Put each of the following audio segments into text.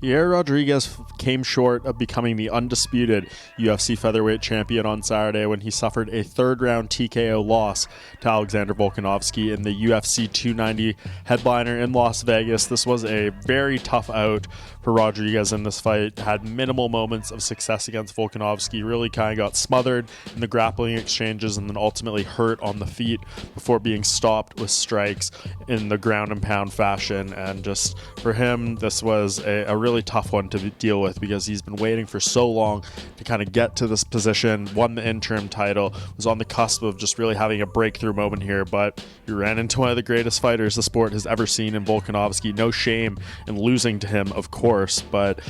Yair Rodriguez came short of becoming the undisputed UFC featherweight champion on Saturday when he suffered a third-round TKO loss to Alexander Volkanovski in the UFC 290 headliner in Las Vegas. This was a very tough out for Rodriguez in this fight. Had minimal moments of success against Volkanovski, really kind of got smothered in the grappling exchanges and then ultimately hurt on the feet before being stopped with strikes in the ground and pound fashion. And just for him, this was a really tough one to deal with because he's been waiting for so long to kind of get to this position, won the interim title, was on the cusp of just really having a breakthrough moment here, but he ran into one of the greatest fighters the sport has ever seen in Volkanovski. No shame in losing to him, of course, but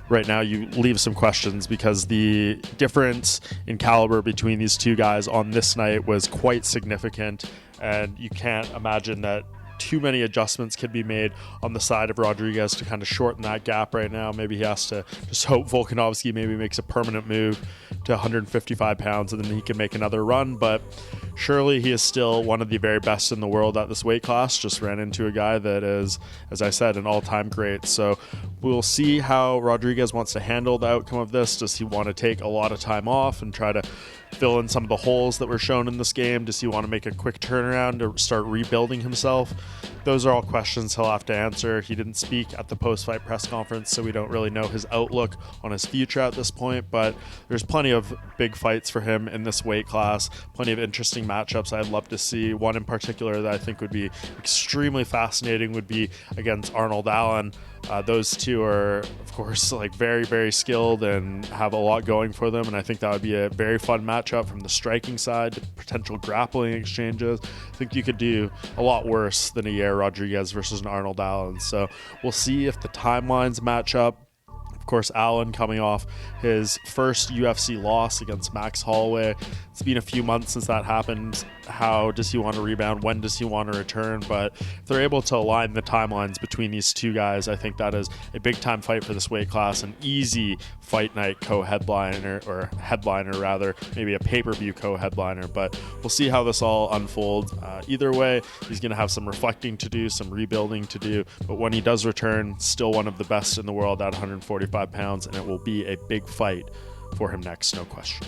right now you leave some questions because the difference in caliber between these two guys on this night was quite significant, and you can't imagine that too many adjustments can be made on the side of Rodriguez to kind of shorten that gap right now. Maybe he has to just hope Volkanovski maybe makes a permanent move to 155 pounds and then he can make another run, but surely he is still one of the very best in the world at this weight class. Just ran into a guy that is, as I said, an all-time great. So we'll see how Rodriguez wants to handle the outcome of this. Does he want to take a lot of time off and try to fill in some of the holes that were shown in this game? Does he want to make a quick turnaround to start rebuilding himself? Those are all questions he'll have to answer. He didn't speak at the post-fight press conference, so we don't really know his outlook on his future at this point, but there's plenty of big fights for him in this weight class, plenty of interesting matchups I'd love to see. One in particular that I think would be extremely fascinating would be against Arnold Allen. Those two are, of course, like very, very skilled and have a lot going for them, and I think that would be a very fun matchup from the striking side to potential grappling exchanges. I think you could do a lot worse than a Yair Rodriguez versus an Arnold Allen, so we'll see if the timelines match up. Of course, Allen coming off his first UFC loss against Max Holloway. It's been a few months since that happened. How does he want to rebound? When does he want to return? But if they're able to align the timelines between these two guys, I think that is a big-time fight for this weight class, an easy fight night co-headliner, or headliner rather, maybe a pay-per-view co-headliner. But we'll see how this all unfolds. Either way, he's going to have some reflecting to do, some rebuilding to do. But when he does return, still one of the best in the world at 145 pounds, and it will be a big fight for him next, no question.